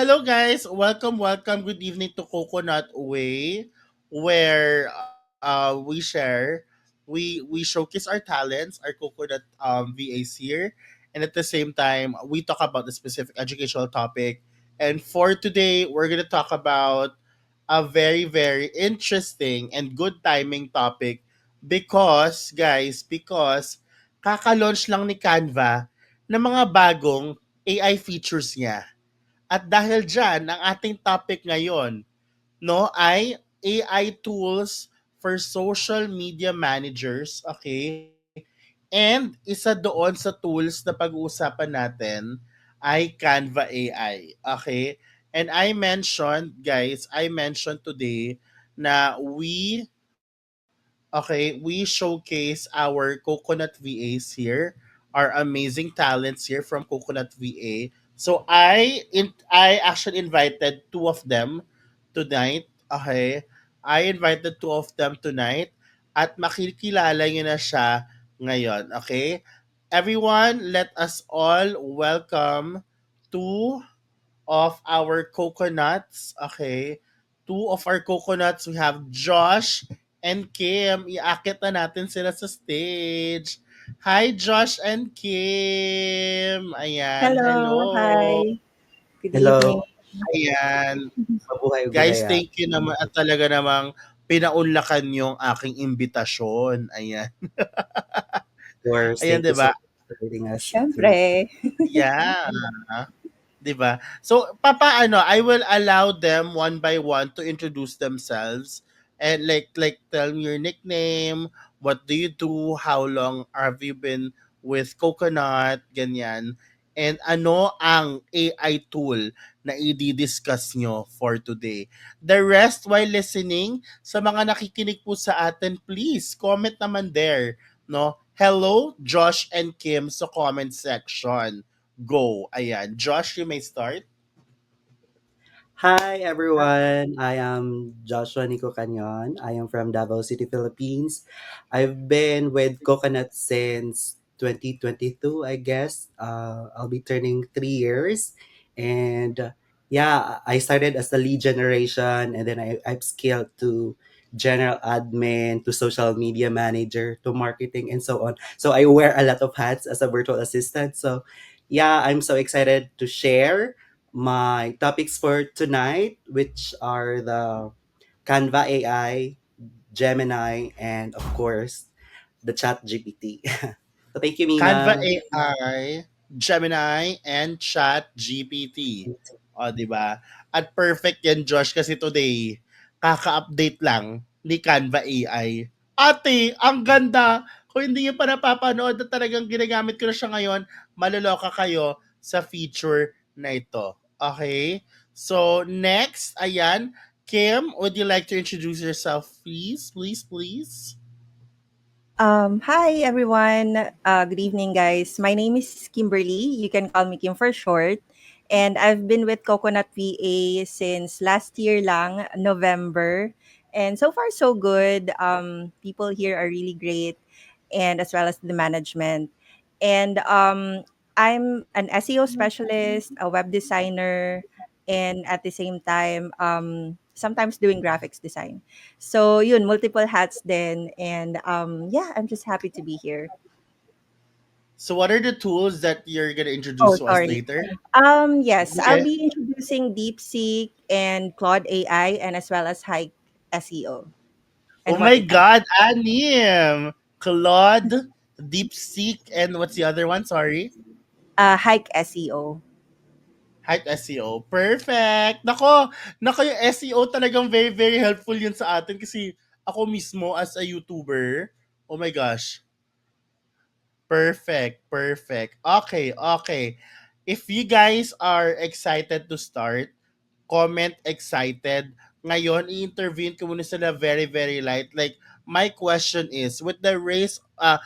hello guys. Welcome. Good evening to Coconut Way, where we share, we showcase our talents, our coconut VAs here, and at the same time we talk about the specific educational topic. And for today, we're gonna talk about a very interesting and good timing topic because kaka-launch lang ni Canva ng mga bagong AI features niya. At dahil dyan, ang ating topic ngayon no, ay AI tools for social media managers, okay? And isa doon sa tools na pag-uusapan natin ay Canva AI, okay? And I mentioned today na we showcase our Coconut VAs here, our amazing talents here from Coconut VA. So I actually invited two of them tonight. Okay? I invited two of them tonight at makikilala niyo na siya ngayon. Okay? Everyone, let us all welcome two of our coconuts. Okay? Two of our coconuts. We have Josh and Kim. Iakit na natin sila sa stage. Hi, Josh and Kim. Ayan, Hello, hello. hi. Good evening. Hello, Ayan. mabuhay Guys, Ugaya. thank you naman at talaga namang pinaunlakan yung aking imbitasyon. Ayan. Of course, Ayan, thank di you so ba? much for inviting us tonight. Siyempre. Yeah. 'Di ba? So, papaano, I will allow them one by one to introduce themselves and like tell me your nickname, what do you do, how long have you been with Coconut, ganyan. And ano ang AI tool na i-discuss nyo for today. The rest while listening, sa mga nakikinig po sa atin, please comment naman there, no? Hello, Josh and Kim sa comment section. Go. Ayan. Josh, you may start. Hi everyone, I am Joshua Nico Canyon. I am from Davao City, Philippines. I've been with Coconut since 2022, I guess. I'll be turning 3 years. And yeah, I started as the lead generation and then I've scaled to general admin, to social media manager, to marketing and so on. So I wear a lot of hats as a virtual assistant. So yeah, I'm so excited to share my topics for tonight, which are the Canva AI, Gemini, and of course, the Chat GPT. So thank you, Canva Mina. AI, Gemini, and Chat GPT. O, di ba? At perfect yan, Josh, kasi today, kaka-update lang ni Canva AI. Ate, ang ganda! Kung hindi nyo pa napapanood na talagang ginagamit ko na siya ngayon, maloloka kayo sa feature na ito. Okay? So, next, ayan, Kim, would you like to introduce yourself, please? Please, please? Hi, everyone. Good evening, guys. My name is Kimberly. You can call me Kim for short. And I've been with Coconut VA since last year lang, November. And so far, so good. People here are really great, and as well as the management. And I'm an SEO specialist, a web designer, and at the same time, sometimes doing graphics design. So yun, multiple hats then. And yeah, I'm just happy to be here. So, what are the tools that you're gonna introduce Oh, to us sorry. later? Yes, I'll Okay. be introducing DeepSeek and Claude AI and as well as Hike SEO Oh and what my it does. God, Anim! Claude, DeepSeek, and what's the other one? Sorry. Hike SEO. Hype SEO. Perfect! Nako yung SEO talagang very helpful yun sa atin kasi ako mismo as a YouTuber, oh my gosh, perfect. Okay. If you guys are excited to start, comment excited. Ngayon, i-intervene ko muna sila very light. Like, my question is, with the ano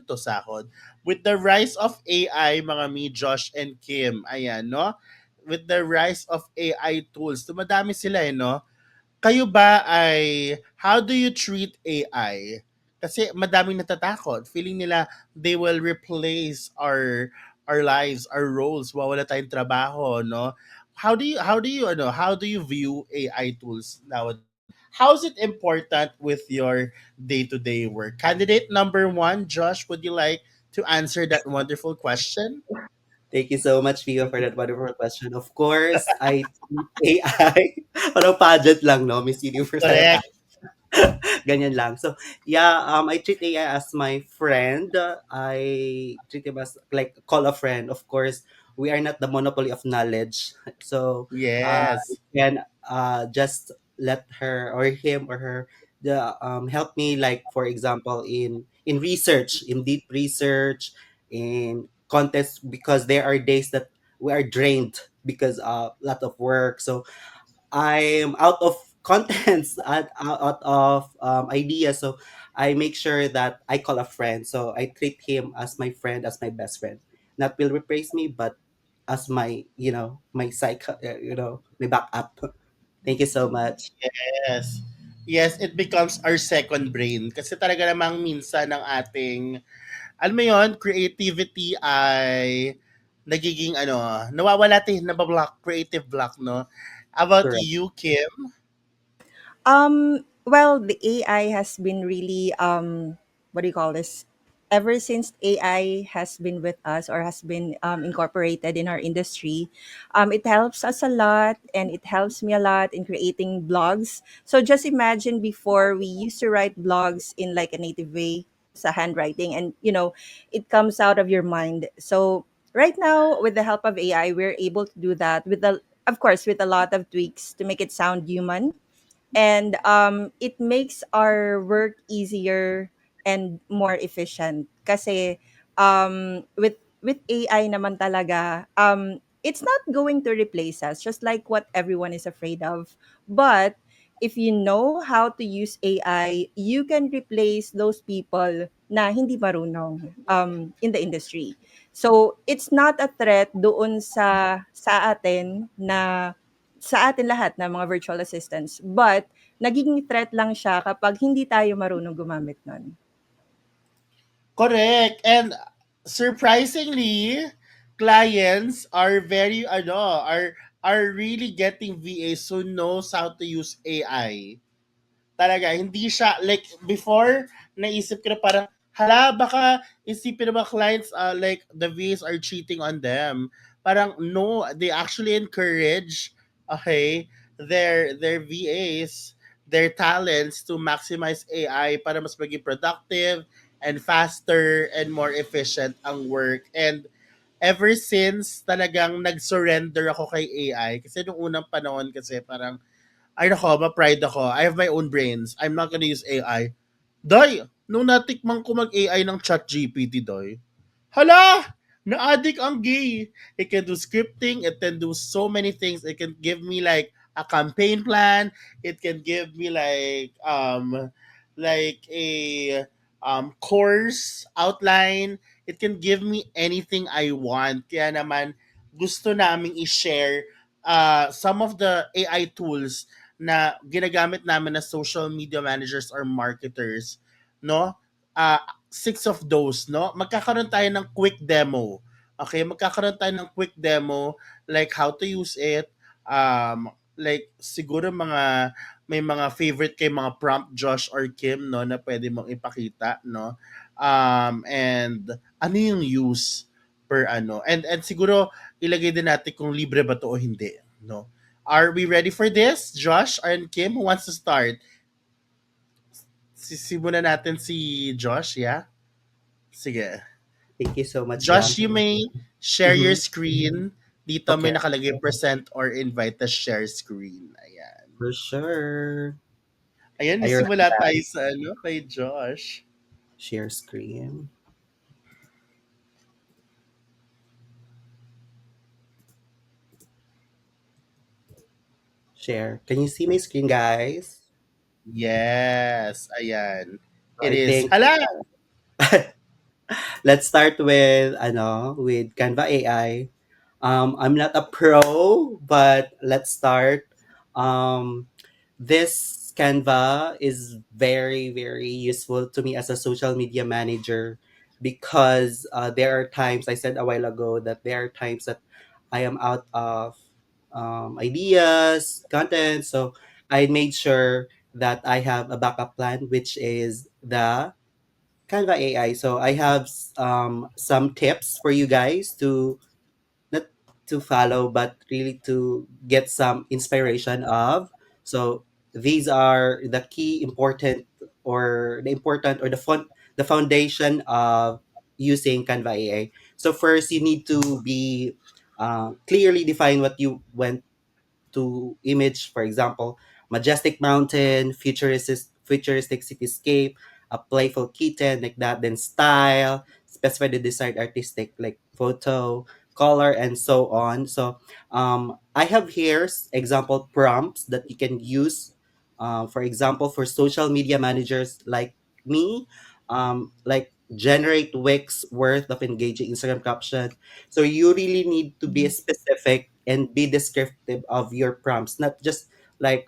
to, sahod? With the rise of AI, mga mi, Josh and Kim, ayan, no? With the rise of AI tools, dumadami sila, no? Kayo ba ay, how do you treat AI? Kasi madaming natatakot. Feeling nila they will replace our lives, our roles, wawala tayong trabaho, no? How do you view AI tools nowadays? How's it important with your day-to-day work? Candidate number one, Josh, would you like to answer that wonderful question? Thank you so much, Pio, for that wonderful question. Of course, I treat AI. Parang pageant lang, no? Miss Universe tayo. Correct. Ganyan lang. So, yeah, I treat AI as my friend. I treat him as like call a friend. Of course, we are not the monopoly of knowledge. So, you Yes. can just let her or him or her help me, like for example in research, in deep research, in contests, because there are days that we are drained because a lot of work. So I'm out of contents, out of ideas. So I make sure that I call a friend. So I treat him as my friend, as my best friend. Not will replace me, but as my, my my backup. Thank you so much. Yes. Yes, it becomes our second brain. Kasi talaga namang minsan ng ating, alam mo yon, creativity ay nagiging nawawala din, nabablock, creative block, no? About Correct. you, Kim? Well, the AI has been really what do you call this? Ever since AI has been with us or has been incorporated in our industry, it helps us a lot and it helps me a lot in creating blogs. So just imagine before we used to write blogs in like a native way, a handwriting, and it comes out of your mind. So right now, with the help of AI, we're able to do that with of course, with a lot of tweaks to make it sound human, and it makes our work easier and more efficient kasi with AI naman talaga, it's not going to replace us, just like what everyone is afraid of. But if you know how to use AI, you can replace those people na hindi marunong in the industry. So it's not a threat doon sa atin na sa atin lahat na mga virtual assistants. But nagiging threat lang siya kapag hindi tayo marunong gumamit nun. Correct. And surprisingly, clients are very are really getting VAs who knows how to use AI. Talaga, hindi siya, like, before, naisip ko na parang, hala, baka isipin ng mga clients, like, the VAs are cheating on them. Parang, no, they actually encourage, okay, their VAs, their talents to maximize AI para mas maging productive and faster and more efficient ang work. And ever since talagang nag-surrender ako kay AI, kasi nung unang panahon kasi parang, ay nako, ma-pride ako. I have my own brains. I'm not gonna use AI. Day, nung natikman ko mag-AI ng ChatGPT, Day, hala! Na-addict ang gay. It can do scripting. It can do so many things. It can give me like a campaign plan. It can give me like a course outline. It can give me anything I want. Kaya naman gusto naming i-share some of the AI tools na ginagamit namin na social media managers or marketers, no? Uh, six of those, no? Magkakaroon tayo ng quick demo. Okay, magkakaroon tayo ng quick demo, like how to use it, like siguro may mga favorite kay mga prompt Josh or Kim, no, na pwede mong ipakita, no? And ano yung use per ano. And siguro ilagay din natin kung libre ba to o hindi, no? Are we ready for this? Josh and Kim, who wants to start? Simulan natin si Josh, yeah? Sige. Thank you so much, Jam. Josh, you may share your Mhm. screen. Dito may Okay, nakalagay present or invite to share screen. Ayan. for sure. Ayan, Are you ready, simula Jam? tayo sa kay Josh. Share screen. Share. Can you see my screen, guys? Yes, ayan. It I is. think Hala! let's start with Canva AI. I'm not a pro, but let's start. Um, this Canva is very, very useful to me as a social media manager. because there are times, I said a while ago that there are times that I am out of ideas, content. So I made sure that I have a backup plan, which is the Canva AI. So I have some tips for you guys to not to follow, but really to get some inspiration of. So these are the key important or the important or the foundation of using Canva AI. So first, you need to be clearly define what you want to image, for example, majestic mountain, futuristic cityscape, a playful kitten like that, then style, specify the desired artistic like photo, color, and so on. So I have here example prompts that you can use. For example, for social media managers like me, like generate weeks worth of engaging Instagram caption. So you really need to be specific and be descriptive of your prompts, not just like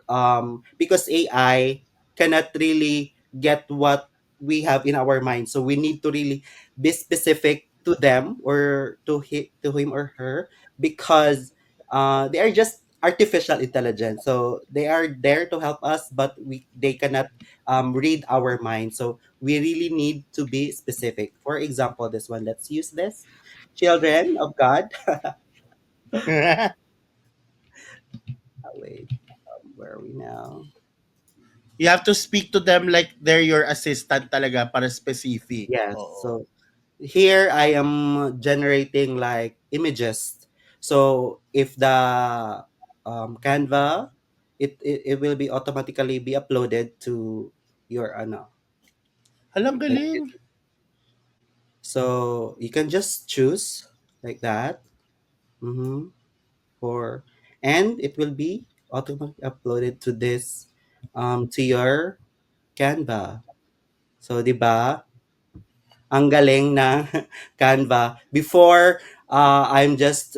because AI cannot really get what we have in our mind. So we need to really be specific to them or to him or her because they are just artificial intelligence. So they are there to help us, but they cannot read our mind. So we really need to be specific. For example, this one, let's use this. Children of God. Wait, where are we now? You have to speak to them like they're your assistant talaga para specific. Yes. Oo. So here I am generating like images. So if the Canva, it will be automatically be uploaded to your ano. Halang Like galing. so you can just choose like that. Mm-hmm. For and it will be automatically uploaded to this to your Canva. So 'di ba? Ang galing ng Canva. Before, I'm just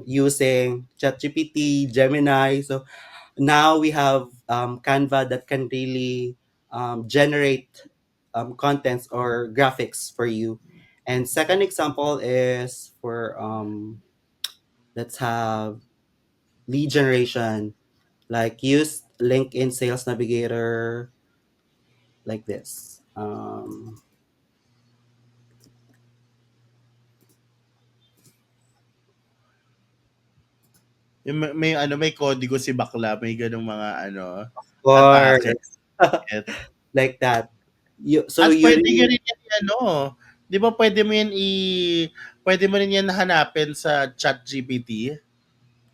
using ChatGPT, Gemini. So now we have Canva that can really generate contents or graphics for you. And second example is for let's have lead generation. Like use LinkedIn Sales Navigator like this. Yung may ano, may kodigo si bakla, may ganung mga ano, Of course. atake. Like that. So At you pwede ka really rin yan ano, 'di ba pwede mo rin yan hanapin sa ChatGPT?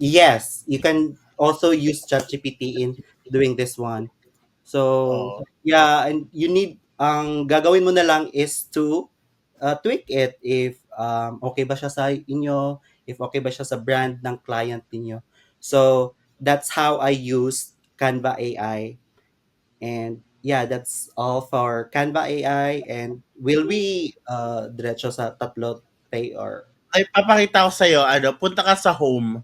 yes, you can also use ChatGPT in doing this one. So Oo. yeah, and you need ang gagawin mo na lang is to tweak it if okay ba siya sa inyo, if okay ba siya sa brand ng client ninyo. So that's how I use Canva AI. And yeah, that's all for Canva AI. And will we diretso sa tatlo pay or Ay, papakita ko sa'yo ano, punta ka sa home,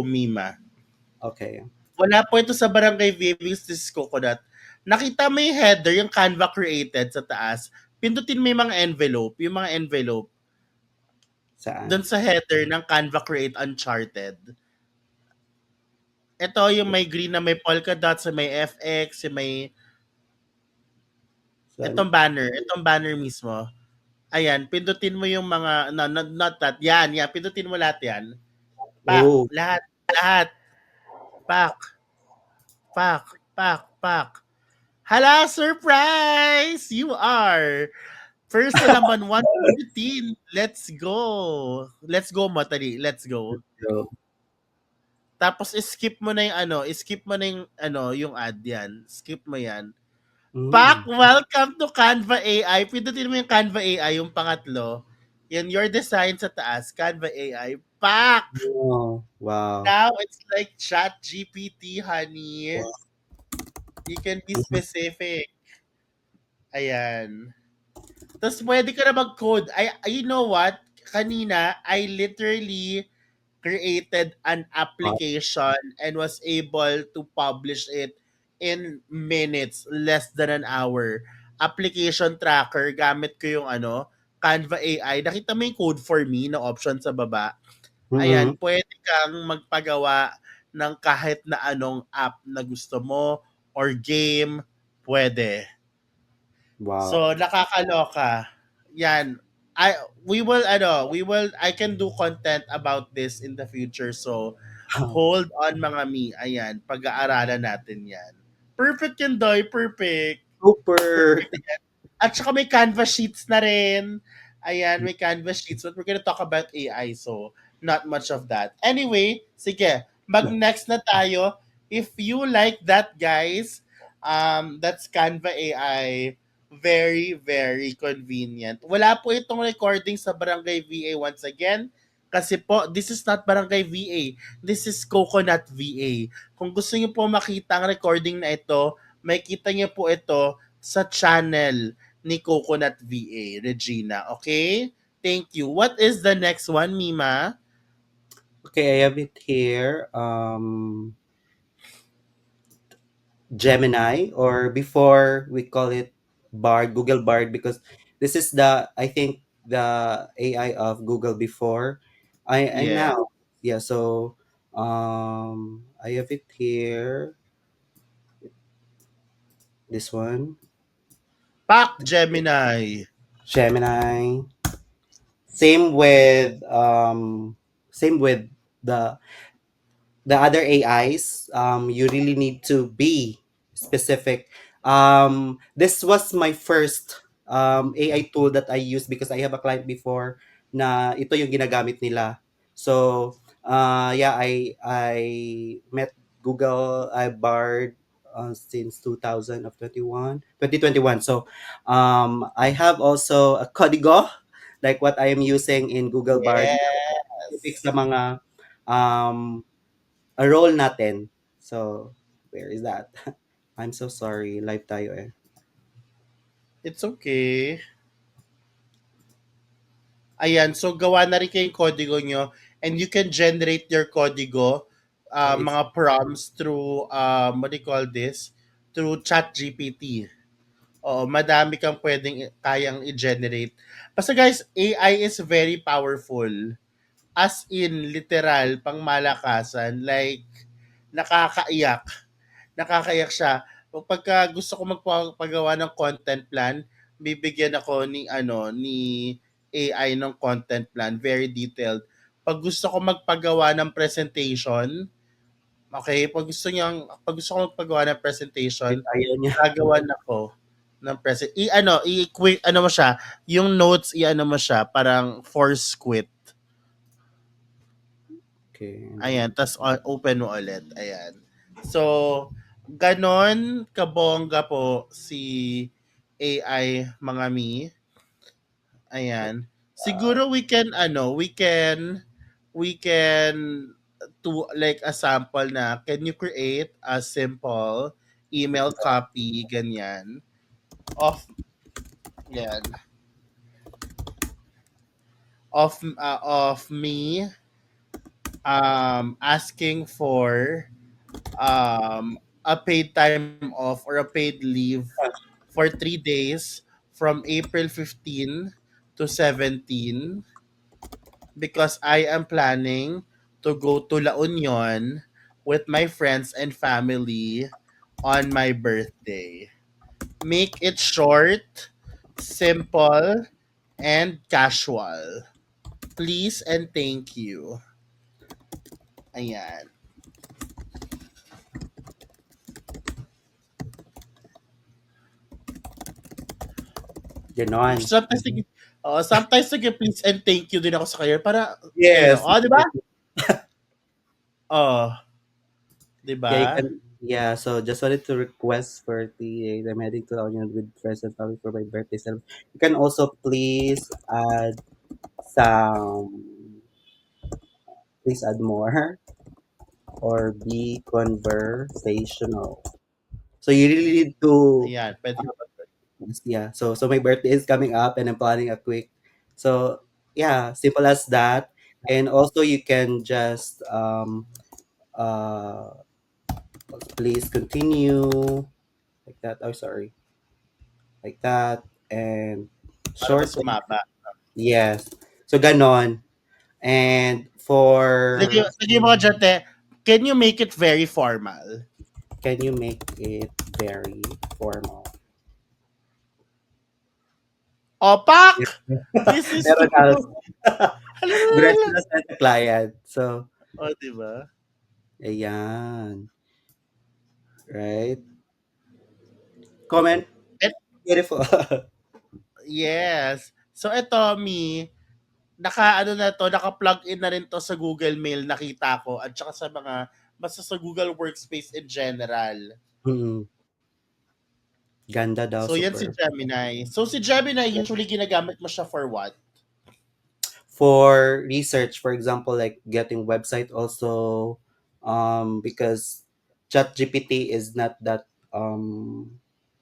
Mima. okay? Wala po ito sa Barangay Vivings, this is Coconut. Nakita mo yung header, yung Canva created sa taas, pindutin mo yung mga envelope, dun Saan? sa header ng Canva Create Uncharted. Ito yung may green na may polka dots, may FX, yung may Saan? itong banner mismo. Ayan, pindutin mo yung mga, no, not that, yan, pindutin mo lahat yan. Pak, Oh, lahat, pak, pak, pak, pak. Hala, surprise! You are first sa laman 114. Let's go. Let's go, Matali. Let's go. so, Tapos skip mo na yung ano, yung ad yan. Skip mo yan. Pak, mm, welcome to Canva AI. Pindutin mo yung Canva AI, yung pangatlo. Yan, your design sa taas, Canva AI. Pak! oh, wow. Now it's like Chat GPT, honey. Wow. You can be Mhm. specific. Ayan. Tapos pwede ka na mag-code. You know what? Kanina, I literally created an Wow. application and was able to publish it in minutes, less than an hour. application tracker, gamit ko yung Canva AI. Nakita mo yung code for me na option sa baba? Ayan, Mm-mm. pwede kang magpagawa ng kahit na anong app na gusto mo or game, pwede. Wow. So, nakakaloka. Yan. I can do content about this in the future. So, hold on mga mi. Ayan, pag-aaralan natin yan. Perfect yun, Doy. Perfect. Super. Perfect. At saka may canvas sheets na rin. Ayan, may canvas sheets. But we're gonna talk about AI, so not much of that. Anyway, sige, mag-next na tayo. If you like that, guys, that's Canva AI. Very, very convenient. Wala po itong recording sa Barangay VA once again. Kasi po, this is not Barangay VA. This is Coconut VA. Kung gusto niyo po makita ang recording na ito, may kita niyo po ito sa channel ni Coconut VA, Regina. Okay? Thank you. What is the next one, Mima? Okay, I have it here. Gemini, or before we call it Bard, Google Bard, because this is the, I think, the AI of Google before. I Yeah. now, yeah. So I have it here. This one, Pak Gemini. Gemini. Same with same with the the other AIs. You really need to be specific. This was my first AI tool that I used because I have a client before na ito yung ginagamit nila. So, yeah, I met Google, I Bard since 2021. So, I have also a Codigo, like what I am using in Google Bard, specific Yes. sa mga um, a role natin. So, where is that? I'm so sorry. Live tayo eh. It's okay. Ayan, so gawa na rin kayong kodigo nyo and you can generate your kodigo, Oh, it's mga prompts through, what do you call this? Through ChatGPT. Oo, madami kang pwedeng kayang i-generate. Basta guys, AI is very powerful. As in, literal, pang malakasan. Like, nakakaiyak. Nakakaiyak siya. Pagka gusto ko magpagawa ng content plan, bibigyan ako ni AI ng content plan, very detailed. Pag gusto ko magpagawa ng presentation, okay, pag gusto ko magpagawa ng presentation, live tayo niya. gagawan ako ng present quick ano mo siya, yung notes i-ano mo siya, parang force quit. Okay, and Ayan, then, tas open mo ulit. Ayan. So, ganon kabongga po si AI mga mi. Ayan. Siguro we can to like a sample na can you create a simple email copy ganyan of yan of me asking for a paid time off or a paid leave for 3 days from April 15 to 17 because I am planning to go to La Union with my friends and family on my birthday. Make it short, simple, and casual. Please and thank you. Ayan. ganon. Sometimes, sige, please and thank you din ako sa kanya para, Yes. di ba? Oh, di Yeah, you ba? can, yeah, so just wanted to request for the I'm heading to La Union with friends and family for my birthday celebration. You can also some, please add more or be conversational. So you really need to, Ayan, pwede ka ba? yeah. So my birthday is coming up and I'm planning a quick. So yeah, simple as that. And also you can just uh please continue like that. Oh, sorry. like that, and Para mas shorten. humaba. Yes. So ganon. And Sige, for sige mo dyan, te. Can you make it very formal? can you make it very formal? Opak! This is Meron too... else. Diretso Halalala. na sa client. So, O, diba? ayan. Right? Comment. Et, Beautiful. yes. So, ito, me, ano na to, naka-plug in na rin to sa Google Mail, nakita ko, at saka sa mga, basta sa Google Workspace in general. Mm, ganda daw, So, yan si super. Gemini. So, si Gemini, usually ginagamit mo siya for what? For research, for example, like getting website also, because ChatGPT is not that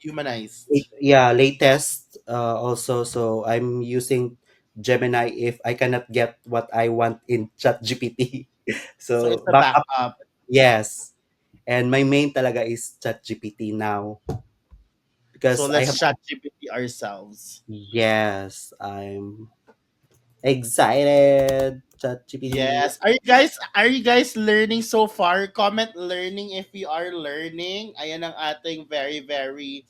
Humanized. yeah, latest also, so I'm using Gemini if I cannot get what I want in ChatGPT. So, it's So a backup, backup. yes. And my main talaga is ChatGPT now So, because I let's have, chat GPT ourselves. yes, I'm excited. ChatGPT. Yes. Are you guys learning so far? Comment learning if you are learning. Ayan ang ating very very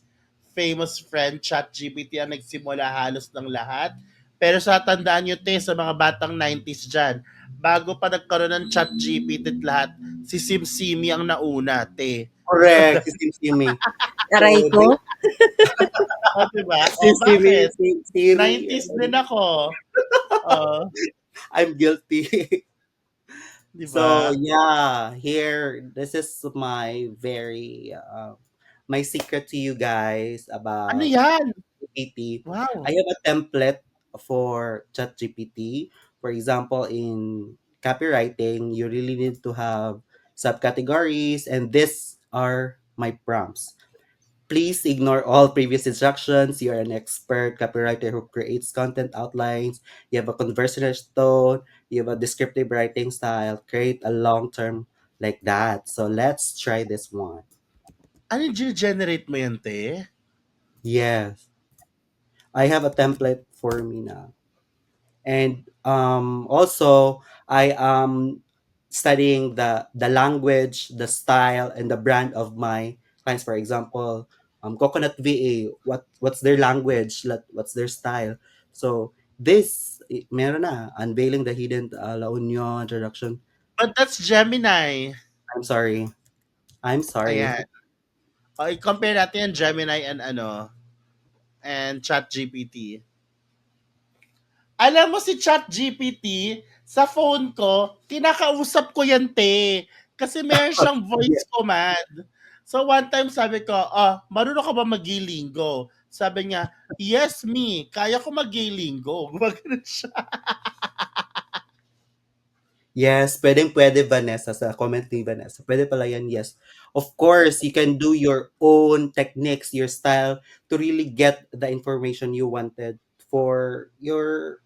famous friend ChatGPT ang nagsimula halos ng lahat. Pero sa tandaan nyo te sa mga batang 90s dyan, bago pa nagkaroon ng ChatGPT at lahat, si SimSimi ang nauna, te. Correct, si Simi. Aray So, ko. O, diba? si O, Simi, bakit? Siri, 90s din ako. O, I'm guilty. So diba? yeah, here this is my very my secret to you guys Ano about yan? GPT. Wow. I have a template for ChatGPT. For example, in copywriting, you really need to have subcategories, and these are my prompts. Please ignore all previous instructions. You're an expert copywriter who creates content outlines. You have a conversational tone. You have a descriptive writing style. Create a long term like that. So let's try this one. Ano yung generate mo yan, te? Yes, I have a template for me now. And also, I am studying the language, the style, and the brand of my clients. For example, Coconut VA, what's their language, what's their style. So this meron na unveiling the hidden La Union introduction. But that's Gemini. I'm sorry. I'm sorry. Ayan. O, i-compare natin yung Gemini and and ChatGPT. Alam mo si ChatGPT, sa phone ko, kinakausap ko yan, te. Kasi meron siyang Yeah. voice command. So one time sabi ko, marunong ka ba mag-Linggo? Sabi niya, yes me, kaya ko mag-Linggo. Gumagano siya. Yes, pwedeng-pwede Vanessa, sa comment ni Vanessa. Pwede pala yan, yes. Of course, you can do your own techniques, your style to really get the information you wanted for your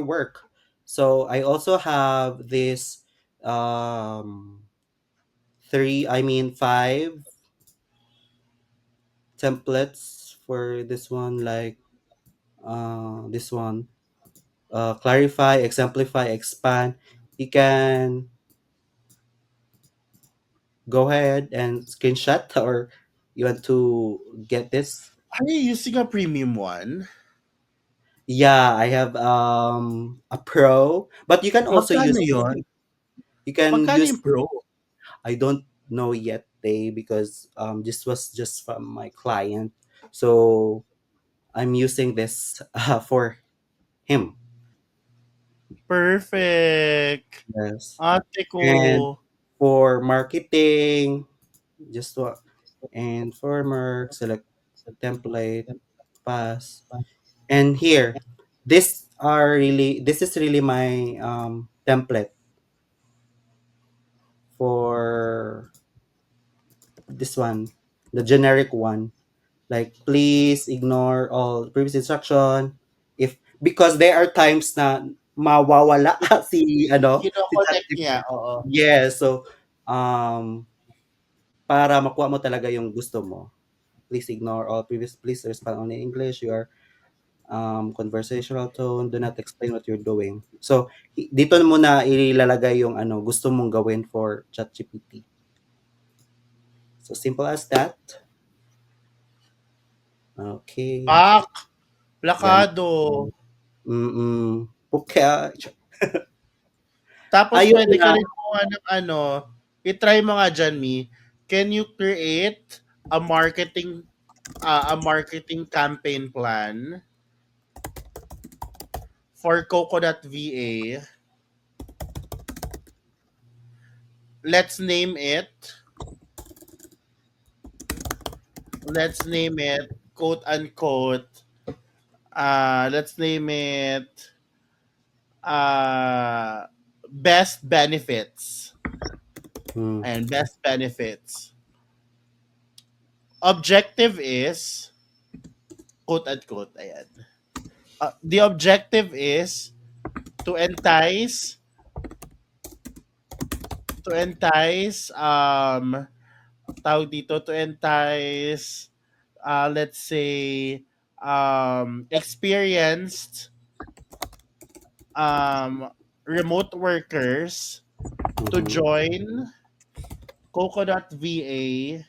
work. So I also have this five templates for this one, like this one. Clarify, exemplify, expand. You can go ahead and screenshot, or you want to get this. Are you using a premium one? Yeah, I have a pro, but you can also Magkano use yon? you can Magkano use yung Pro? I don't know yet, they, because this was just from my client, so I'm using this for him. Perfect. Yes. Ate And ko. for marketing, just what, and for merch, select template, pass. And here, this is really my template for this one, the generic one. Like, please ignore all previous instruction. If because there are times na mawawala si Kino-connect ChatGPT. niya, oo. Yeah, so para makuha mo talaga yung gusto mo. Please ignore all previous. Please respond only in English. Your conversational tone. Do not explain what you're doing. So, dito muna ilalagay yung ano gusto mong gawin for ChatGPT. So, simple as that. Okay. Pak! Yan. Plakado. Okay. Tapos Ayun pwede ka na. rin gumawa ng ano, i-try mo nga dyan, Mi. Can you create a marketing campaign plan for Coconut VA? Let's name it. Let's name it quote unquote. Let's name it uh best benefits. Hmm. And best benefits. Objective is quote unquote. Ayan. The objective is to entice tawag dito, to entice let's say experienced um remote workers to Mhm. join Coconut VA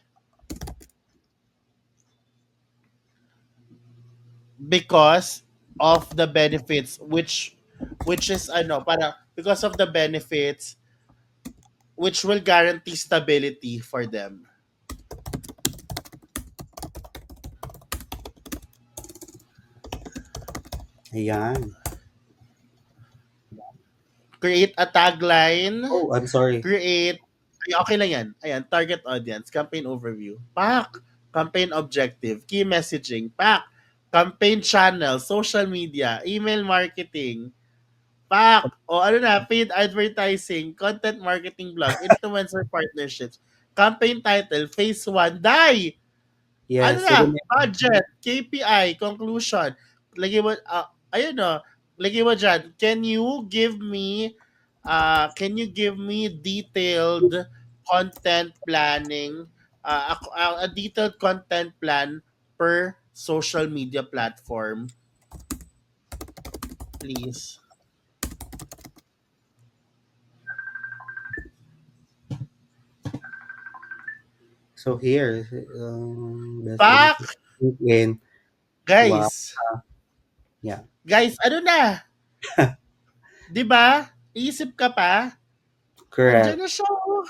because of the benefits, which is ano, para because of the benefits which will guarantee stability for them. Ayan. Create a tagline. Oh, I'm sorry. Create Ay, okay lang yan. Ayan, target audience, campaign overview. Pak! Campaign objective, key messaging. Pak! Campaign channel, social media, email marketing. Pak! O ano na, paid advertising, content marketing blog, influencer partnerships. Campaign title, phase 1, die! Ano Yes, na, sige na. budget, KPI, conclusion. Lagay mo, ayun o, lagay mo dyan, can you give me detailed content planning, a detailed content plan per social media platform, please? So here, best benefit Pak! in wow, Guys, yeah, ano na? 'Di ba? Iisip ka pa? Andiyan correct. na siya, oh.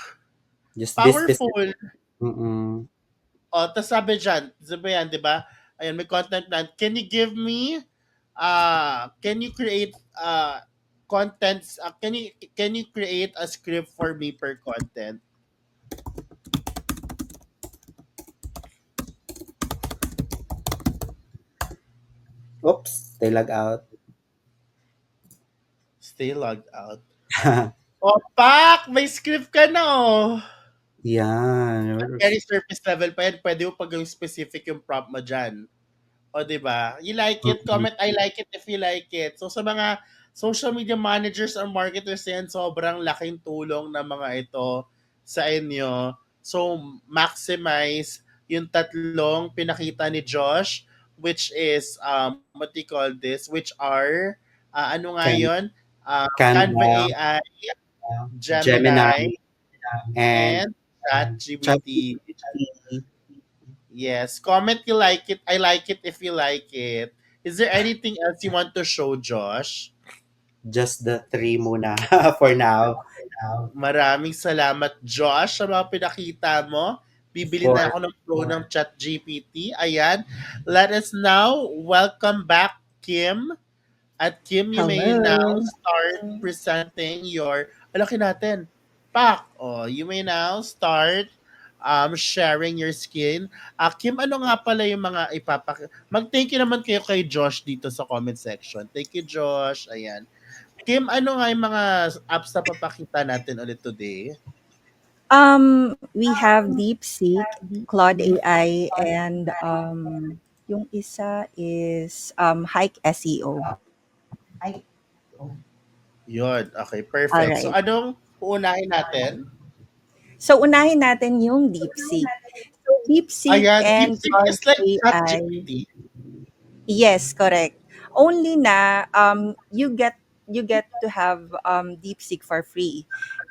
Just this specific. Powerful. Mm-mm. O, tas sabi dyan, sabi yan, di ba? Ayan, may content plan. Can you create contents, can you create a script for me per content? Oops, they log out. Stay logged out. O, pak! May script ka na, oh. Yan. Very surface level pa yan. Pwede mo pag yung specific yung prompt mo dyan. O, di ba? You like it? Mm-mm. Comment I like it if you like it. So, sa mga social media managers or marketers yan, sobrang laking tulong ng mga ito sa inyo. So, maximize yung tatlong pinakita ni Josh, which is, what do you call this? Which are, ano nga Can yun? Canva Canva, AI, Gemini, Gemini, and and ChatGPT. ChatGPT. Yes, comment you like it. I like it if you like it. Is there anything else you want to show, Josh? Just the three muna for now. Maraming salamat, Josh, sa mga pinakita mo. Bibili na For ako ng Pro ng ChatGPT. Ayan. Let us now welcome back Kim. At Kim, you may now Hello. start presenting your... Alaki natin. Pak! Oh, you may now start sharing your skin. Kim, ano nga pala yung mga Mag-thank you naman kayo kay Josh dito sa comment section. Thank you, Josh. Ayan. Kim, ano nga yung mga apps na papakita natin ulit today? We have DeepSeek, Claude AI, and yung isa is Hike SEO. Yun. Okay, All perfect. So, right. anong uunahin natin? So, unahin natin yung DeepSeek. DeepSeek Ayan, and DeepSeek Claude is like AI. ChatGPT. Yes, correct. Only na you get to have DeepSeek for free.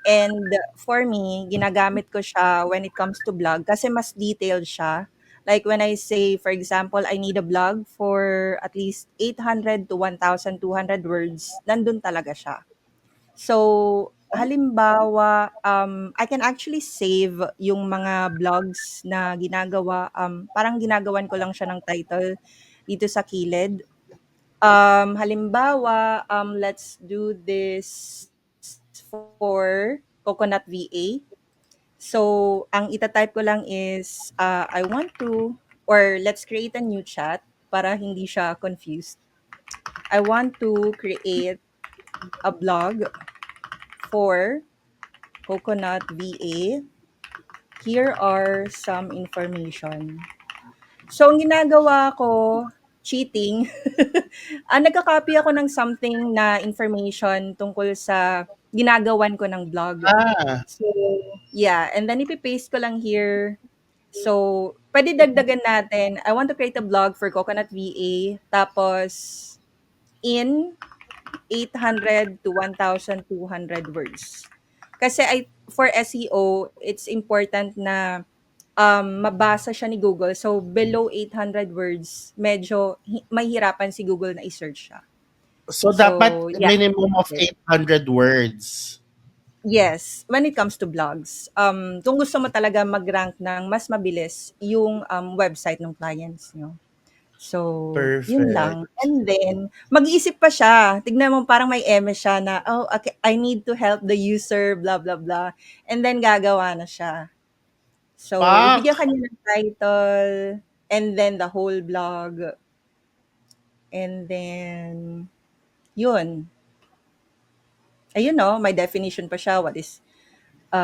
And for me, ginagamit ko siya when it comes to blog kasi mas detailed siya. Like when I say, for example, I need a blog for at least 800 to 1,200 words, nandun talaga siya. So, halimbawa, I can actually save yung mga blogs na ginagawa, parang ginagawan ko lang siya ng title dito sa kilid. Halimbawa, let's do this for Coconut VA. So, ang ita-type ko lang is, I want to, or let's create a new chat para hindi siya confused. I want to create a blog for Coconut VA. Here are some information. So, ang ginagawa ko, cheating, nagka-copy ako ng something na information tungkol sa ginagawan ko ng blog. Ah, So, yeah, and then ipi-paste ko lang here. So, pwede dagdagan natin, I want to create a blog for Coconut VA, tapos in 800 to 1,200 words. Kasi for SEO, it's important na mabasa siya ni Google. So, below 800 words, medyo mahihirapan si Google na i-search siya. so dapat So, yeah. minimum of It. 800 words. Yes, when it comes to blogs. Kung gusto mo talaga mag-rank ng mas mabilis yung website ng clients nyo. So, yun Perfect. lang. And then, mag-iisip pa siya. Tignan mo, parang may eme siya na, oh, okay, I need to help the user, blah, blah, blah. And then, gagawa na siya. So, Pak! bibigyan ka niya ng title, and then the whole blog, and then, yun. Ayun, no, may definition pa siya. What is,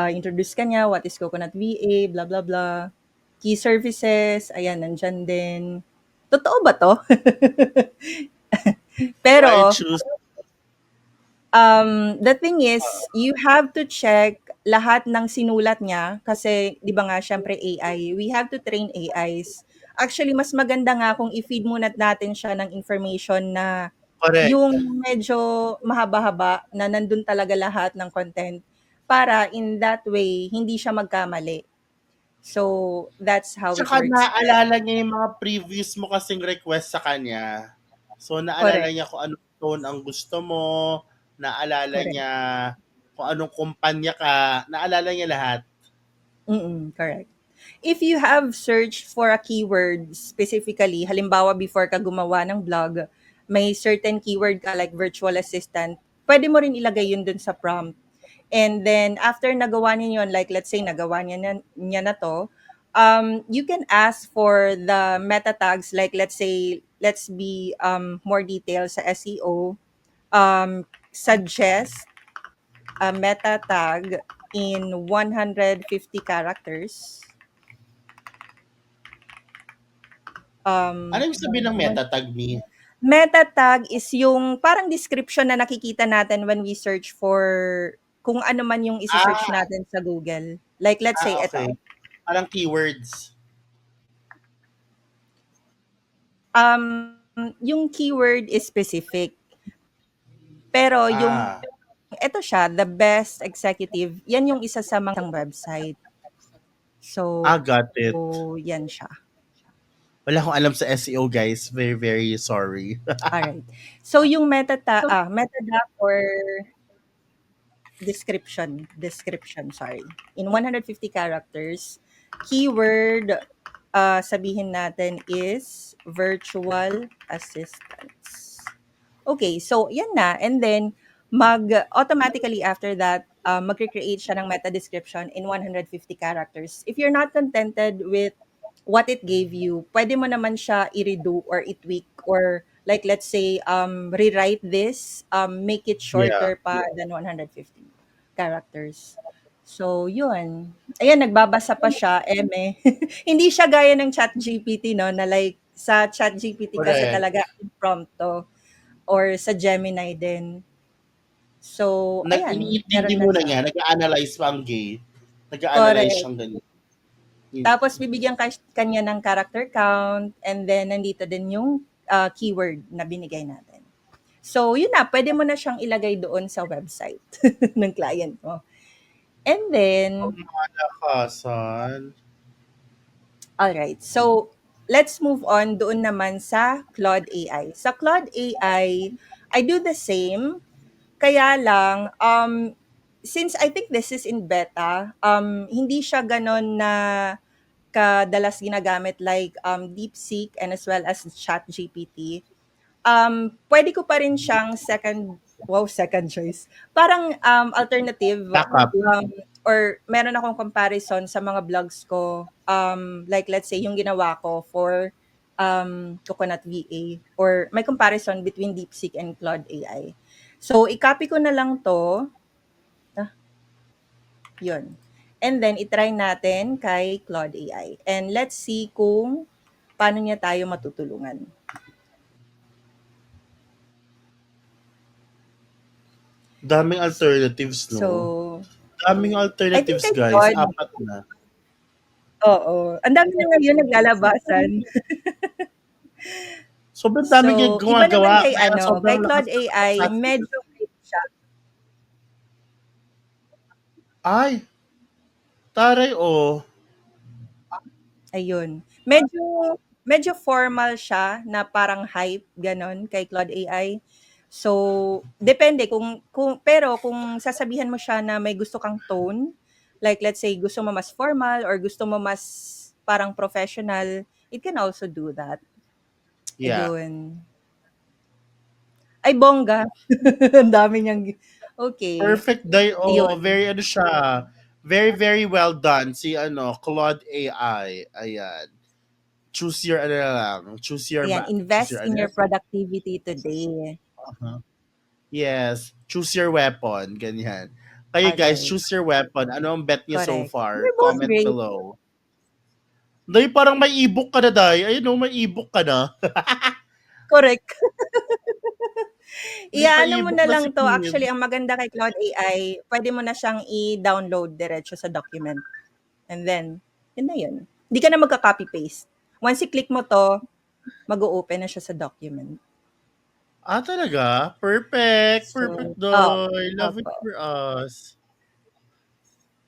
introduce ka niya, what is Coconut VA, blah, blah, blah. Key services, ayan, nandyan din. Totoo ba to? Do I Pero, choose? the thing is, you have to check lahat ng sinulat niya kasi 'di ba nga siyempre AI, we have to train AIs. Actually, mas maganda nga kung i-feed muna natin siya ng information na Correct. yung medyo mahaba-haba na nandun talaga lahat ng content para in that way hindi siya magkamali. So, that's how it Tsaka works. naalala niya yung mga previous mo kasing request sa kanya. So, naalala Correct, niya kung anong tone ang gusto mo, naalala correct. niya kung anong kumpanya ka, naalala niya lahat. Correct. If you have searched for a keyword specifically, halimbawa before ka gumawa ng blog, may certain keyword ka like virtual assistant, pwede mo rin ilagay yun dun sa prompt. And then after nagawa niya yun, like let's say nagawa niya na to, you can ask for the meta tags, like let's say, let's be more detailed sa SEO, suggest a meta tag in 150 characters. Ano Um, yung sabihin ng meta tag me? Meta tag is yung parang description na nakikita natin when we search for kung ano man yung ise-search Ah, natin sa Google. Like let's say okay. ito, Parang keywords. yung keyword is specific, pero yung Ah, eto siya, the best executive, yan yung isa sa mga website. I So, got it. yan siya. Wala akong alam sa SEO, guys. Very, very sorry. Alright. So, yung meta tag or description, sorry. In 150 characters, keyword, sabihin natin is virtual assistants. Okay, so yan na. And then, automatically after that, magre-create siya ng meta description in 150 characters. If you're not contented with what it gave you, pwede mo naman siya i-redo or i-tweak or like let's say, rewrite this, make it Yeah. shorter pa than 150 characters. So, yun. Ayan, nagbabasa pa siya, eme. Hindi siya gaya ng ChatGPT, no, na like, sa ChatGPT kasi Correct. talaga impromptu or sa Gemini din. So, ayan, Iniintindi meron na muna siya. niya, nag-a-analyze pa ang gay. Nag-a-analyze Correct. siyang ganyan. Tapos bibigyan kanya ng character count and then nandito din yung keyword na binigay natin. So, yun na, pwede mo na siyang ilagay doon sa website ng client mo. And then, Malakasan. alright, so let's move on doon naman sa Claude AI. Sa Claude AI, I do the same, kaya lang, since I think this is in beta, hindi siya ganon na kadalas ginagamit like DeepSeek and as well as ChatGPT. Puwede ko pa rin siyang second choice. Parang, alternative, Backup. or meron akong comparison sa mga vlogs ko, like let's say yung ginawa ko for, Coconut VA or may comparison between DeepSeek and Claude AI. So, i-copy ko na lang 'to, ah, 'yun. And then i-try natin kay Claude AI and let's see kung paano niya tayo matutulungan. Daming alternatives, no? So, Daming I think alternatives, kay guys. Claude, Apat na. oo. Ang dami na ngayon naglalabasan. Sobrang daming So, iba naman gumagawa. kay Kaya kay sobrang lakas Claude ng AI, traffic. medyo free siya. Ay, taray, oh. Ayun. Medyo medyo formal siya na parang hype gano'n kay Claude AI. So, depende pero kung sasabihan mo siya na may gusto kang tone, like let's say gusto mo mas formal or gusto mo mas parang professional, it can also do that. Yeah. Ayun. Ay bongga. Ang dami niyang okey. Perfect day. Oh, Ayun. very ano siya. Very, very well done. Si Claude AI. Ayan. Choose your ano na lang. Ayan, Choose your invest ano in your yan? productivity today. Uh-huh. Yes. Choose your weapon. Ganyan. Kayo guys, Alright, choose your weapon. Ano ang bet niyo so correct. far? They're both Comment great. below. Day, parang may ebook ka na, Day. Ayun, may ebook ka na. Correct. May I-aano mo pa-ebook na na si lang 'to, Kim. actually ang maganda kay Claude AI, puwede mo na siyang i-download diretso sa document and then, yun na yun. Hindi ka na magka-copy paste. Once i-click mo 'to, mag-o-open na siya sa document. Ah, talaga? Perfect. So, Perfect, Doy. Love it opo, for us.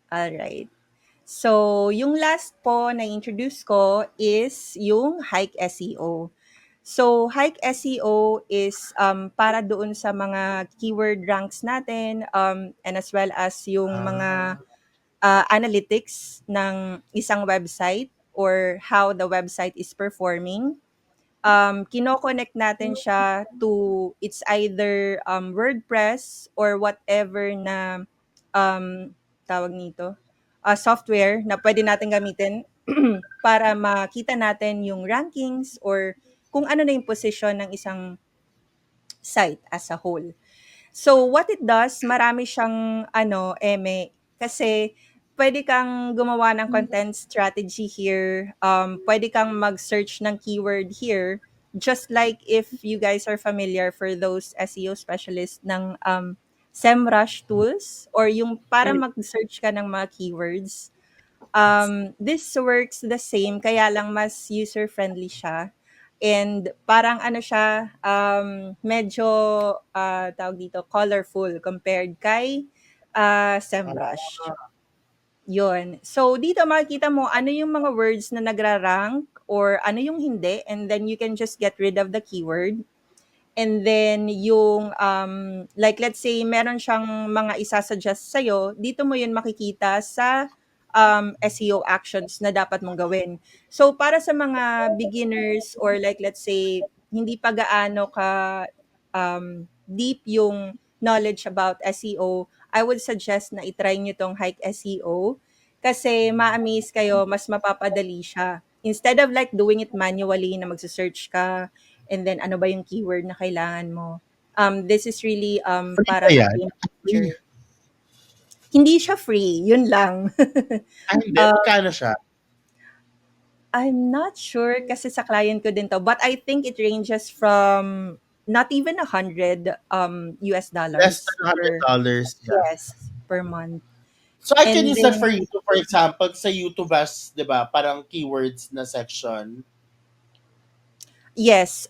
alright. So, yung last po na introduce ko is yung Hike SEO. So, Hike SEO is para doon sa mga keyword ranks natin and as well as yung mga Ah, analytics ng isang website or how the website is performing. Kino-connect natin siya to it's either WordPress or whatever na tawag nito, software na pwede natin gamitin para makita natin yung rankings or kung ano na yung position ng isang site as a whole. So what it does, marami siyang kasi pwede kang gumawa ng content strategy here, pwede kang mag-search ng keyword here, just like if you guys are familiar for those SEO specialists ng SEMrush tools or yung para mm, mag-search ka ng mga keywords. This works the same kaya lang mas user-friendly siya and parang ano siya, medyo, tawag dito, colorful compared kay, SEMrush, yun. So, dito makikita mo ano yung mga words na nagra-rank or ano yung hindi and then you can just get rid of the keyword. And then yung, like let's say meron siyang mga isa-suggest sa'yo, dito mo yun makikita sa SEO actions na dapat mong gawin. So para sa mga beginners or like let's say hindi pa gaano ka deep yung knowledge about SEO, I would suggest na itry nyo tong Hike SEO kasi ma-amaze kayo, mas mapapadali siya. Instead of like doing it manually na magse-search ka, and then ano ba yung keyword na kailangan mo. This is really free ba parang a yan? game Free. changer. Hindi siya free, yun lang. Ah, hindi. Magkano siya? I'm not sure kasi sa client ko din 'to, but I think it ranges from not even 100 US Less dollars than $100. Yeah. yes, per month. So I can And use that for then YouTube, for example, sa YouTube as, di ba, parang keywords na section. yes,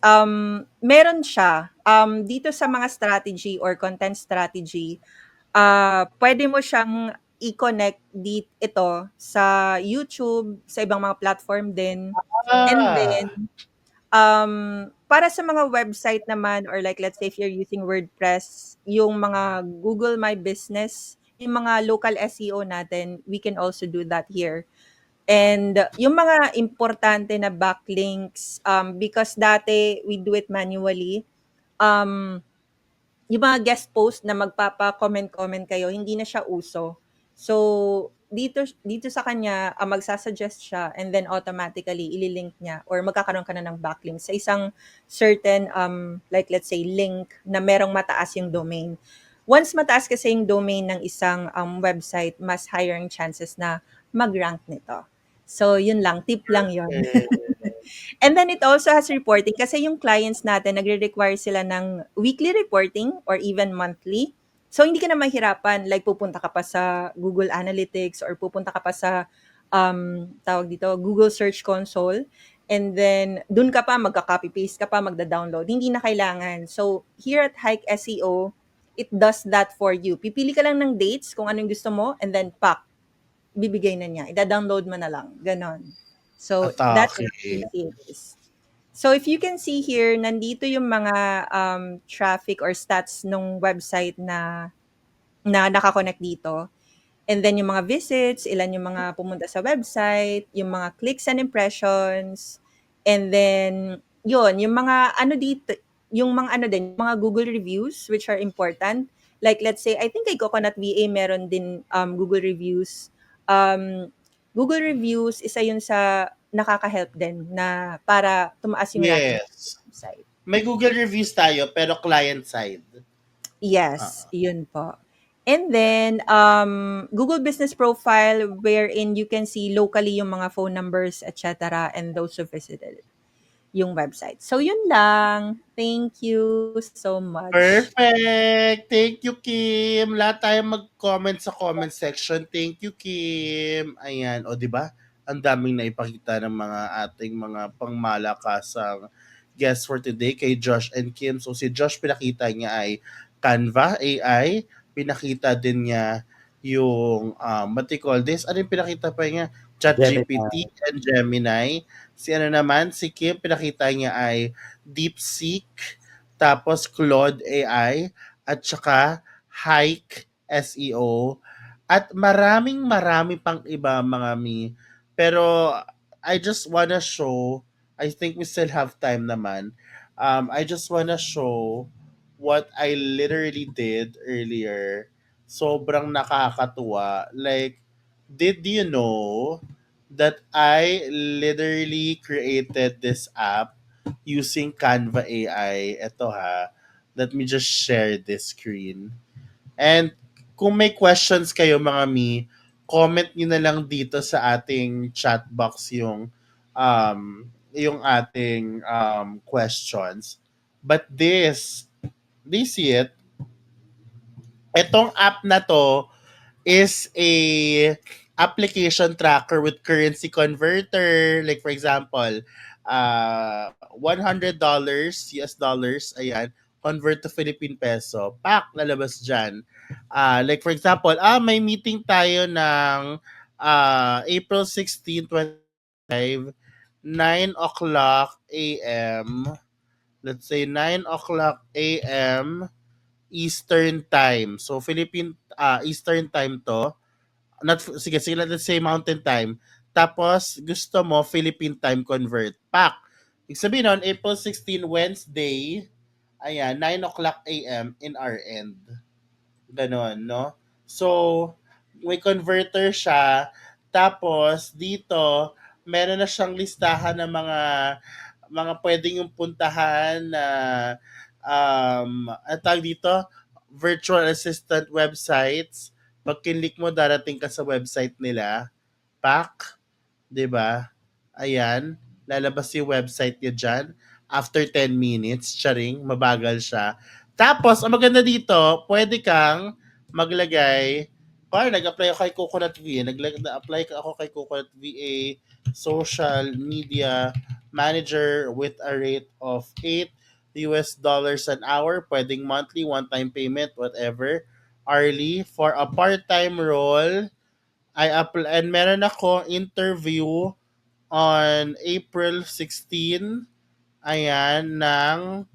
meron siya. Dito sa mga strategy or content strategy, puwede mo siyang i-connect ito sa YouTube, sa ibang mga platform din. And then, Ah, para sa mga website naman or like let's say if you're using WordPress, yung mga Google My Business, yung mga local SEO natin, we can also do that here. And yung mga importante na backlinks, because dati we do it manually, um, yung mga guest post na magpapa-comment-comment kayo, hindi na siya uso. So, dito sa kanya, magsa-suggest siya and then automatically ililink niya or magkakaroon ka na ng backlink sa isang certain, like let's say, link na merong mataas yung domain. Once mataas kasi yung domain ng isang website, mas higher ang chances na mag-rank nito. So, yun lang. Tip lang yon. okay. And then it also has reporting kasi yung clients natin nagre-require sila ng weekly reporting or even monthly. So hindi ka na mahirapan like pupunta ka pa sa Google Analytics or pupunta ka pa sa tawag dito Google Search Console and then dun ka pa magka-copy paste ka pa magda-download. Hindi na kailangan. So here at Hike SEO, it does that for you. Pipili ka lang ng dates kung ano yung gusto mo and then pak bibigay na niya. Ida-download mo na lang. Ganon. So, that's how Okay. easy it is. So, if you can see here, nandito yung mga traffic or stats nung website na nakakonect dito. And then yung mga visits, ilan yung mga pumunta sa website, yung mga clicks and impressions, and then yun, yung mga ano dito, yung mga ano din, mga Google reviews which are important. Like let's say, I think kay Coconut VA meron din Google reviews. Um, Google reviews, isa yun sa nakaka-help din na para tumaas yung ranking ng Yes. website. May Google reviews tayo, pero client side. Yes, Ah, yun po. And then, Google Business Profile wherein you can see locally yung mga phone numbers, etc. and those who visited yung website. So, yun lang. Thank you so much. perfect! Thank you, Kim. Lahat tayo mag-comment sa comment section. Thank you, Kim. Ayan. O, di ba? Ang daming naipakita ng mga ating mga pangmalakasang guests for today kay Josh and Kim. So, si Josh pinakita niya ay Canva AI. Pinakita din niya yung, what do you call this? Ano yung pinakita pa niya? ChatGPT Gemini. and Gemini. Si ano naman, si Kim, pinakita niya ay DeepSeek, tapos Claude AI, at saka Hike SEO, at maraming marami pang iba mga mi. Pero I just wanna show, I think we still have time naman. I just wanna show what I literally did earlier. Sobrang nakakatuwa. Like, did you know that I literally created this app using Canva AI? Ito ha. Let me just share this screen. And kung may questions kayo mga mi, comment nyo na lang dito sa ating chat box yung ating questions. But this see it, etong app na to is a application tracker with currency converter. Like for example, $100 US dollars, ayan, convert to Philippine peso. Pak, lalabas dyan. Like for example, may meeting tayo ng April 16, 2025, 9 o'clock a.m. Let's say 9 o'clock a.m. Eastern Time. So Philippine Eastern Time to. Not sige, sige, let's say Mountain Time. Tapos gusto mo Philippine Time convert. Pak. Ibig sabihin nun, April 16, Wednesday, ayan, 9 o'clock a.m. in our end. Ganon, no? So, may converter siya. Tapos, dito, meron na siyang listahan ng mga pwedeng yung puntahan na ang tawag dito, virtual assistant websites. Pag kinlik mo, darating ka sa website nila. Pak, 'di ba? Ayan, lalabas yung website niya diyan after 10 minutes, charing, mabagal siya. Tapos, ang maganda dito, pwede kang maglagay Kaya nag-apply ako kay Coconut VA, nag-apply ako kay Coconut VA, social media manager with a rate of $8 an hour, pwedeng monthly, one-time payment, whatever, hourly. For a part-time role, I apply, and meron ako interview on April 16, ayan, ng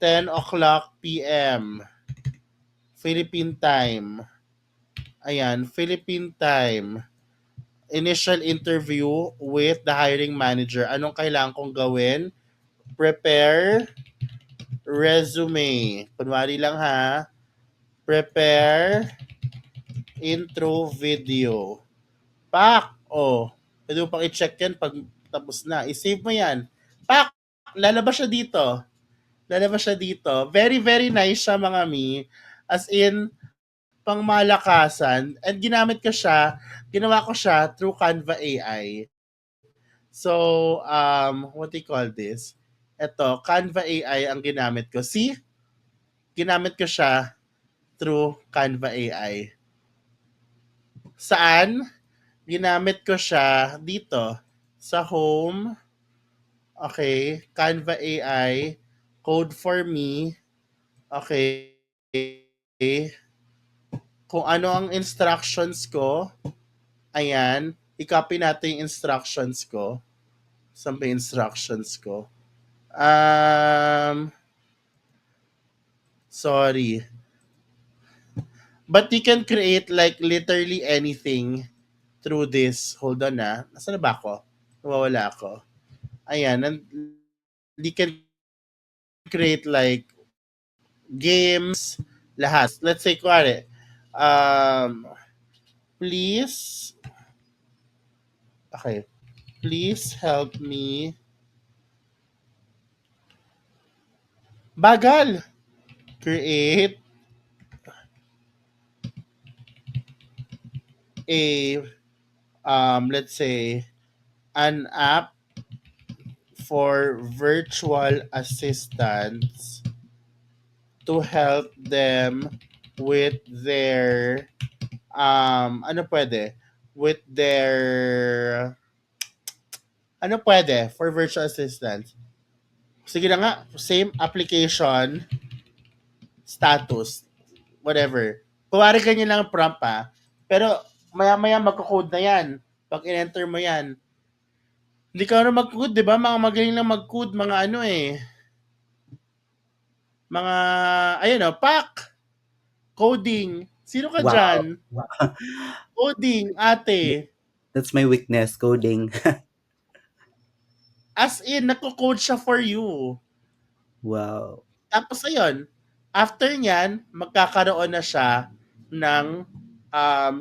10 o'clock PM, Philippine time. Ayan, Philippine time. Initial interview with the hiring manager. Anong kailangan kong gawin? Prepare resume. Kunwari lang ha. Prepare intro video. Pak! Oh, pwede mo pang i-check yan pag tapos na. I-save mo yan. Pak! Lalabas siya dito. Lalabas siya dito. Very, very nice siya mga mi. As in, pang malakasan. And ginamit ko siya, ginawa ko siya through Canva AI. So, what do you call this? Ito, Canva AI ang ginamit ko. See? Ginamit ko siya through Canva AI. Saan? Ginamit ko siya dito sa home. Okay, Canva AI, code for me. Okay. Kung ano ang instructions ko, ayan, i-copy natin yung instructions ko. Saan ba yung instructions ko? Sorry. But you can create like literally anything through this. Hold on na. Nasaan na ba ako? Nawawala ako. Ayan. And you can create like games, lahat. Let's say, kuwari, please, okay, please help me. Bagal. Create a, let's say, an app for virtual assistants to help them with their ano pwede with their ano pwede for virtual assistants. Sige na nga, same application status, whatever. Kuwari ganyan lang ang prompt pa, pero maya-maya magko-code na yan. Pag in-enter mo yan. Hindi ka na mag-code, di ba? Mga magaling lang mag-code, mga ano eh. Mga, ayun o, pak! Coding. Sino ka Wow. dyan? Coding, ate. That's my weakness, coding. As in, nagko-code siya for you. Wow. Tapos ayun, after niyan, magkakaroon na siya ng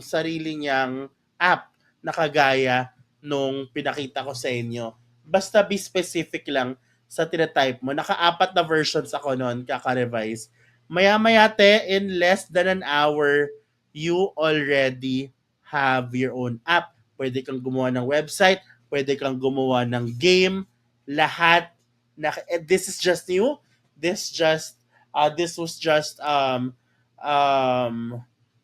sarili niyang app na kagaya nung pinakita ko sa inyo. Basta be specific lang sa tinatype mo. Naka-apat na versions ako noon, kaka-revise. Maya-maya te, in less than an hour, you already have your own app. Pwede kang gumawa ng website, pwede kang gumawa ng game, lahat. This is just new. This was just um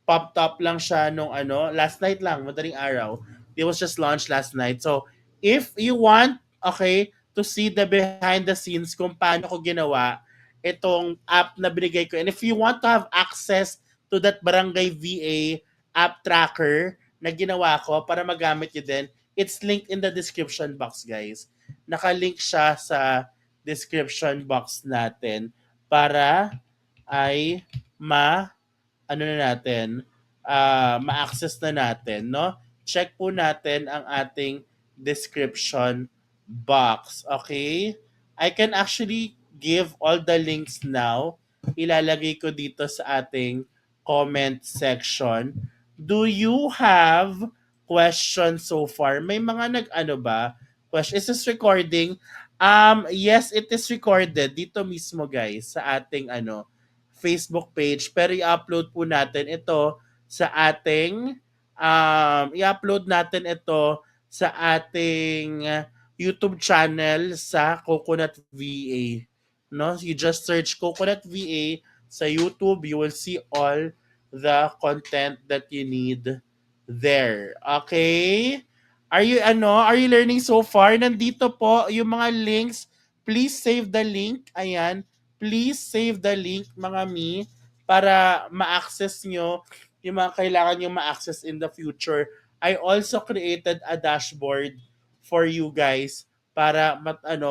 popped up lang siya nung ano, last night lang, madaling araw. It was just launched last night. So, if you want, okay, to see the behind the scenes kung paano ko ginawa itong app na binigay ko. And if you want to have access to that Barangay VA app tracker na ginawa ko para magamit nyo din, it's linked in the description box, guys. Nakalink siya sa description box natin para ay ano na natin, ma-access na natin, no? Check po natin ang ating description box, okay? I can actually give all the links now. Ilalagay ko dito sa ating comment section. Do you have questions so far? May mga nag-ano ba? Question. Is this recording? Yes, it is recorded dito mismo, guys, sa ating Facebook page, pero i-upload po natin ito sa ating i-upload natin ito sa ating YouTube channel sa Coconut VA. No, you just search Coconut VA sa YouTube, you will see all the content that you need there. Okay? Are you learning so far? Nandito po yung mga links. Please save the link. Ayan. Please save the link, mga mi, para ma-access nyo yung mga kailangan nyo ma-access in the future. I also created a dashboard for you guys para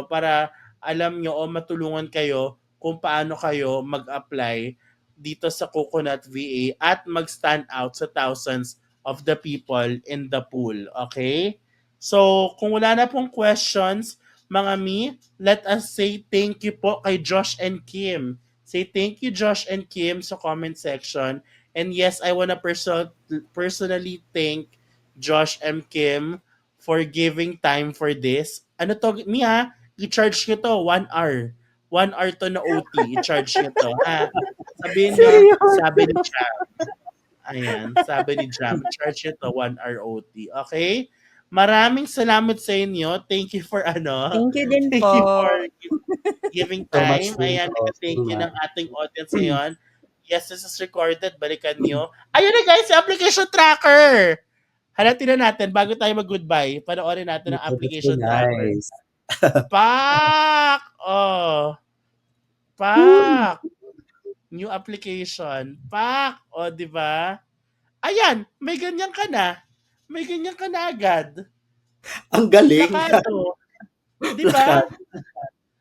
para alam nyo o matulungan kayo kung paano kayo mag-apply dito sa Coconut VA at mag-stand out sa thousands of the people in the pool. Okay? So, kung wala na pong questions, mga mi, let us say thank you po kay Josh and Kim. Say thank you, Josh and Kim, sa comment section. And yes, I wanna personally thank Josh and Kim for giving time for this. Ano to, mi ha? I-charge nyo to, 1 hour. 1 hour to na OT, i-charge nyo to, ha? Sabihin nyo, sabi ni Seryoso? Jam. Ayan, sabi ni Jam, charge nyo to 1 hour OT. Okay? Maraming salamat sa inyo. Thank you for Thank you din thank po. you for giving So much time. din Ayan, po. thank you Ma. ng ating audience ngayon. Yes, this is recorded. Balikan nyo. Ayun na guys, yung application tracker. Hanatin na natin bago tayo mag-goodbye. Panoorin natin ang Let's go, application tracker. guys. Pak! Oh, Uy, pak! New application. Pak! O, di ba? Ayan, may ganyan ka na. May ganyan ka na agad. Ang galing. Plakado. Di ba? Lakas.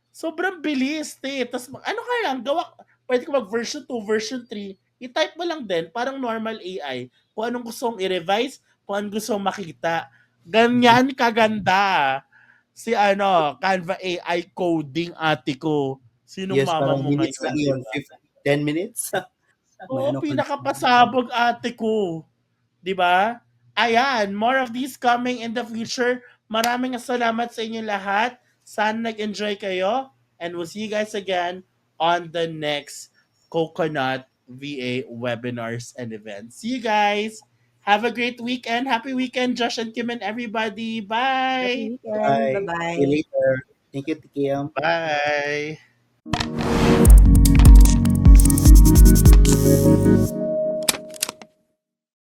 Sobrang bilis, te. Tapos, ano ka lang, pwede ka mag-version 2, version 3. I-type mo lang din, parang normal AI. Kung anong gusto mong i-revise, kung anong gusto mong makita. Ganyan kaganda. Si Canva AI coding ate ko. Sinong Yes, mama parang mo minutes lang ngayon, di yun. ba? 10 minutes. May Oo, ano ka na. pinakapasabog ate ko. 'Di ba? Ayan, more of these coming in the future. Maraming salamat sa inyo lahat. Sana nag-enjoy kayo. And we'll see you guys again on the next Coconut VA webinars and events. See you guys. Have a great weekend. Happy weekend, Josh and Kim and everybody. happy Bye. weekend. Bye. See you Bye-bye. later. Thank you, Tikim. Bye.